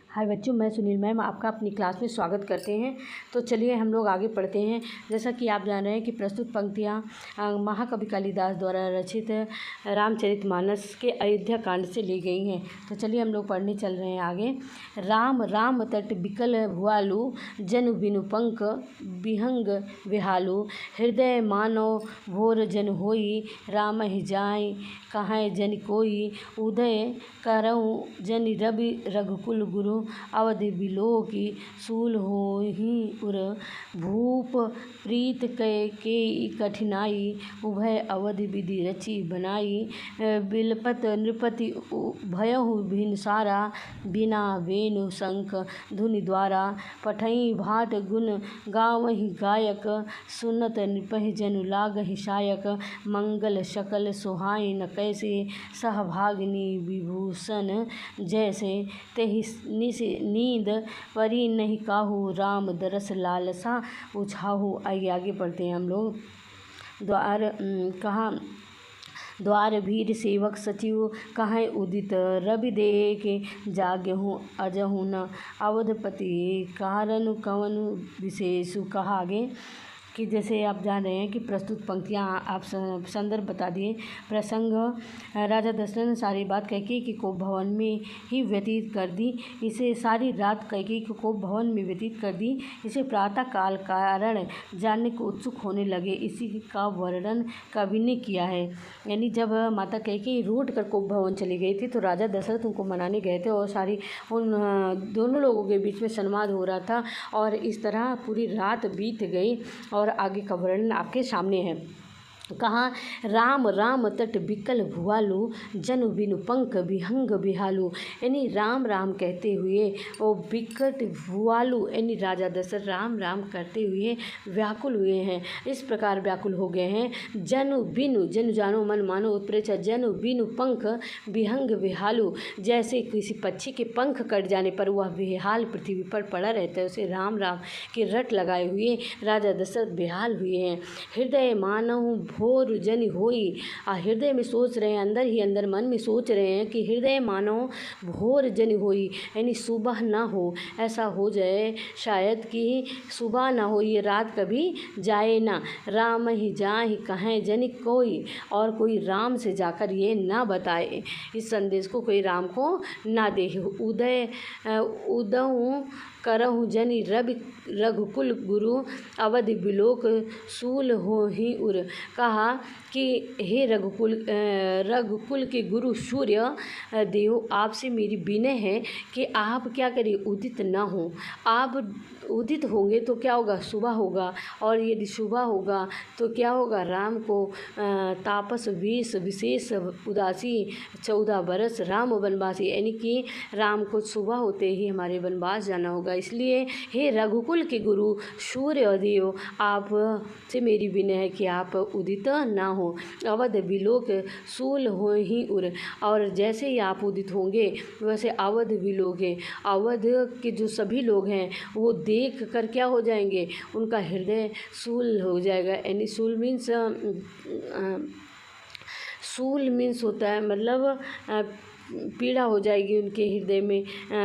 हाय बच्चों, मैं सुनील मैम आपका अपनी क्लास में स्वागत करते हैं। तो चलिए हम लोग आगे पढ़ते हैं। जैसा कि आप जान रहे हैं कि प्रस्तुत पंक्तियाँ महाकवि कालिदास द्वारा रचित रामचरितमानस के अयोध्या कांड से ली गई हैं। तो चलिए हम लोग पढ़ने चल रहे हैं आगे। राम राम तट बिकल भुआलु, जनु बिनु पंख बिहंग विहालु। हृदय मानव भोर जन होई, राम ही जाय कहाँ जन कोई। उदय करऊँ जन रवि रघुकुल गुरु, अवधि बिलोकी सूल होहि उर। भूप प्रीत के कठिनाई, उभय अवधि विधि रचि बनाई। बिलपत नृपति भयहु भिनसारा, बिना वेणु शंख धुनि द्वारा। पठई भाट गुण गावहि गायक, सुनत नृपहि जनु लागहि सायक। मंगल सकल सुहाई न कैसे, सहभागिनी विभूषण जैसे। तेहि निस नींद परी नहीं काहू, राम दरस लालसा उछाहू। आगे पढ़ते हैं हम लोग। द्वार भीर सेवक सचिव, कहाँ उदित रवि देखे। जागहूँ अजहूँ न अवधपति, कारण कवन विशेषु। कहा आगे कि जैसे आप जान रहे हैं कि प्रस्तुत पंक्तियाँ आप संदर्भ बता दिए। प्रसंग, राजा दशरथ ने सारी बात कैकेयी की कोप भवन में ही व्यतीत कर दी। इसे सारी रात कैकेयी को कोप भवन में व्यतीत कर दी। इसे प्रातः काल कारण जानने को उत्सुक होने लगे। इसी का वर्णन कवि ने किया है। यानी जब माता कैकेयी रूठ कर कोप भवन चली गई थी तो राजा दशरथ उनको मनाने गए थे और सारी उन दोनों लोगों के बीच में संवाद हो रहा था और इस तरह पूरी रात बीत गई। और आगे का वर्णन आपके सामने है। कहाँ राम राम तट बिकल भुआलु, जनु बिनु पंख बिहंग बिहालु। यानी राम राम कहते हुए वो बिकट भुआलु यानी राजा दशरथ राम राम करते हुए व्याकुल हुए हैं। इस प्रकार व्याकुल हो गए हैं। जनु बिनु, जनु जानो मन मानो उत्प्रेक्षा। जनु बिनु पंख बिहंग विहालु, जैसे किसी पक्षी के पंख कट जाने पर वह बेहाल पृथ्वी पर पड़ा रहता है, उसे राम राम के रट लगाए हुए राजा दशरथ बेहाल हुए हैं। हृदय मानहु भोर जन होई, हृदय में सोच रहे हैं, अंदर ही अंदर मन में सोच रहे हैं कि हृदय मानो भोर जन होई, यानी सुबह ना हो, ऐसा हो जाए शायद कि सुबह ना हो, ये रात कभी जाए ना। राम ही जाहि कहें जन कोई, और कोई राम से जाकर ये ना बताए, इस संदेश को कोई राम को ना दे। उदय उदऊ करहु जनि रवि रघुकुल गुरु, अवधि बिलोक सूल हो ही उर। कहा कि हे रघुकुल के गुरु सूर्य देव, आपसे मेरी विनय है कि आप क्या करिए, उदित ना हो। आप उदित होंगे तो क्या होगा, सुबह होगा, और यदि सुबह होगा तो क्या होगा, राम को तापस वेश विशेष उदासी 14 बरस राम वनवासी, यानी कि राम को सुबह होते ही हमारे वनवास जाना होगा। इसलिए हे रघुकुल के गुरु सूर्य देव, आप से मेरी विनय है कि आप उदित ना हो। अवध बिलोक सूल हो ही उर, और जैसे ही आप उदित होंगे वैसे अवध बिलोक है, अवध के जो सभी लोग हैं वो देख कर क्या हो जाएंगे, उनका हृदय सूल हो जाएगा। यानी सूल मीन्स होता है मतलब पीड़ा हो जाएगी, उनके हृदय में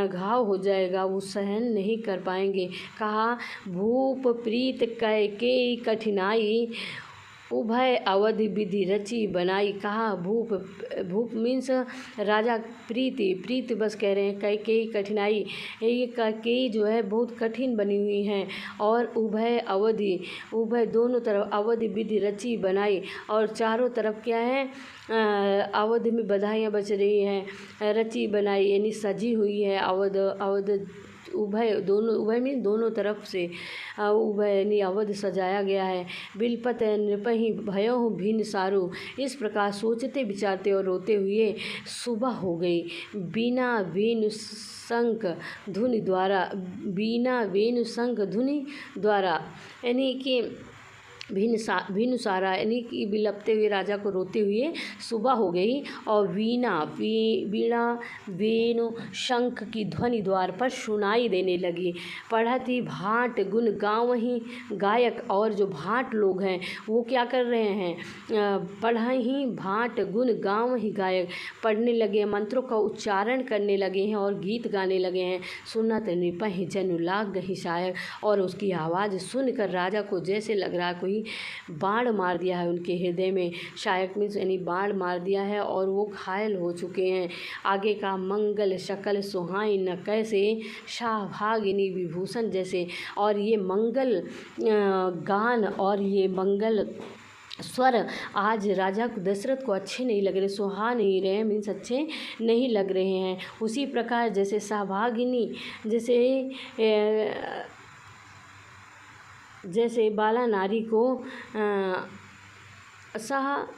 घाव हो जाएगा, वो सहन नहीं कर पाएंगे। कहा भूप प्रीत कैकेयी कठिनाई, उभय अवधि विधि रचि बनाई। कहा भूप मीन्स राजा, प्रीति बस कह रहे हैं, कैकेयी कठिनाई, ये कैकेयी जो है बहुत कठिन बनी हुई हैं। और उभय दोनों तरफ अवधि विधि रचि बनाई, और चारों तरफ क्या है, अवध में बधाइयाँ बज रही हैं, रची बनाई यानी सजी हुई है अवध उभय में दोनों तरफ से उभय यानी अवध सजाया गया है। बिलपत नृपहि भयहु भिन सारू, इस प्रकार सोचते विचारते और रोते हुए सुबह हो गई। बिना वेणु शंख धुनि द्वारा, यानी कि भिनुसारा यानी कि बिलपते हुए राजा को रोते हुए सुबह हो गई और वीणा वेणु शंख की ध्वनि द्वार पर सुनाई देने लगी। पढ़ती भाट गुण गावहीं गायक, और जो भाट लोग हैं वो क्या कर रहे हैं, पढ़ही भाट गुण गावहीं गायक, पढ़ने लगे, मंत्रों का उच्चारण करने लगे हैं और गीत गाने लगे हैं। सुनत नृपहि जनु लागहि शायक, और उसकी आवाज़ सुनकर राजा को जैसे लग रहा है कोई बाण मार दिया है उनके हृदय में। शायक मीन्स यानी बाण मार दिया है और वो घायल हो चुके हैं। आगे का मंगल शकल सुहाई न कैसे, शाहभागिनी विभूषण जैसे। और ये मंगल गान और ये मंगल स्वर आज राजा दशरथ को अच्छे नहीं लग रहे, सुहा नहीं रहे, मीन्स अच्छे नहीं लग रहे हैं। उसी प्रकार जैसे सहभागिनी जैसे बाला नारी को सहगामिनी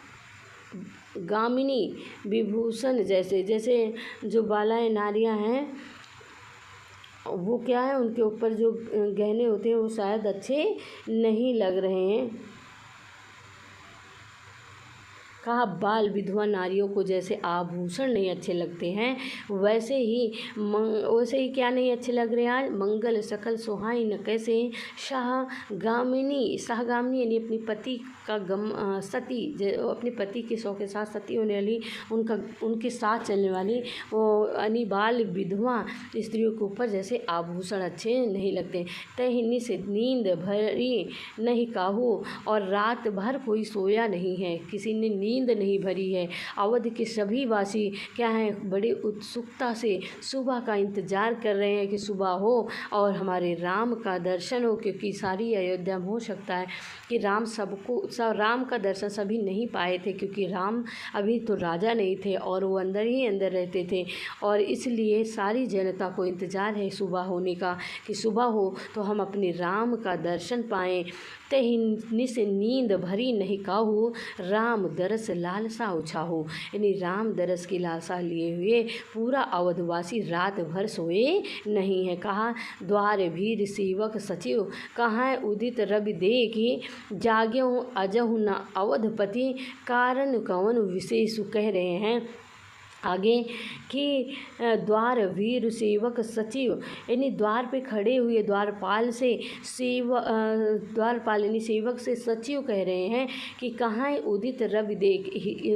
विभूषण जैसे जो बालाएँ नारियां हैं वो क्या है, उनके ऊपर जो गहने होते हैं वो शायद अच्छे नहीं लग रहे हैं। कहा बाल विधवा नारियों को जैसे आभूषण नहीं अच्छे लगते हैं, वैसे ही क्या नहीं अच्छे लग रहे हैं आज, मंगल सकल सुहाई न कैसे, शाहगामिनी यानी अपनी पति का सती, जो अपने पति के शौक के साथ सती होने वाली, उनके साथ चलने वाली वो अनिबाल विधवा स्त्रियों के ऊपर जैसे आभूषण अच्छे नहीं लगते। तहिनी से नींद भरी नहीं काहू, और रात भर कोई सोया नहीं है, किसी ने नींद नहीं भरी है। अवध के सभी वासी क्या हैं, बड़ी उत्सुकता से सुबह का इंतजार कर रहे हैं कि सुबह हो और हमारे राम का दर्शन हो, क्योंकि सारी अयोध्या में हो सकता है कि राम का दर्शन सभी नहीं पाए थे, क्योंकि राम अभी तो राजा नहीं थे और वो अंदर ही अंदर रहते थे, और इसलिए सारी जनता को इंतज़ार है सुबह होने का कि सुबह हो तो हम अपने राम का दर्शन पाएँ। तहिनी से नींद भरी नहीं काहू, राम दरस लालसा उछाहू, यानी राम दरस की लालसा लिए हुए पूरा अवधवासी रात भर सोए नहीं है। कहा द्वार भीर सेवक सचिव, कहाँ उदित रवि देखी, जाग्यों अजहु न अवधपति, कारण कवन विशेष कह रहे हैं आगे कि द्वार वीर सेवक सचिव, यानी द्वार पे खड़े हुए द्वारपाल से द्वारपाल यानी सेवक से सचिव कह रहे हैं कि कहाँ उदित रवि देख,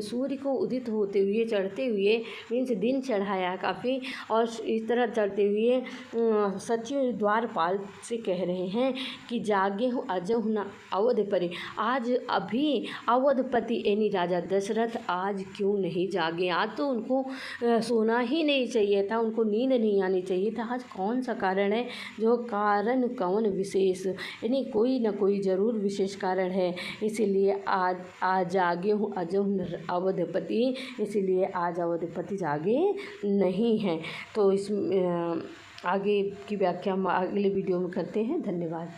सूर्य को उदित होते हुए चढ़ते हुए मीन्स दिन चढ़ाया काफ़ी, और इस तरह चढ़ते हुए सचिव द्वारपाल से कह रहे हैं कि जागे हो अजहु न अवधपति, आज अभी अवधपति यानी राजा दशरथ आज क्यों नहीं जागे, आज तो उनको सोना ही नहीं चाहिए था, उनको नींद नहीं आनी चाहिए था। आज कौन सा कारण है, जो कारण कौन विशेष, यानी कोई ना कोई ज़रूर विशेष कारण है, इसीलिए आज जागे हूँ अजहु अवधपति, इसीलिए आज अवधपति जागे नहीं हैं। तो इस आगे की व्याख्या हम अगले वीडियो में करते हैं। धन्यवाद।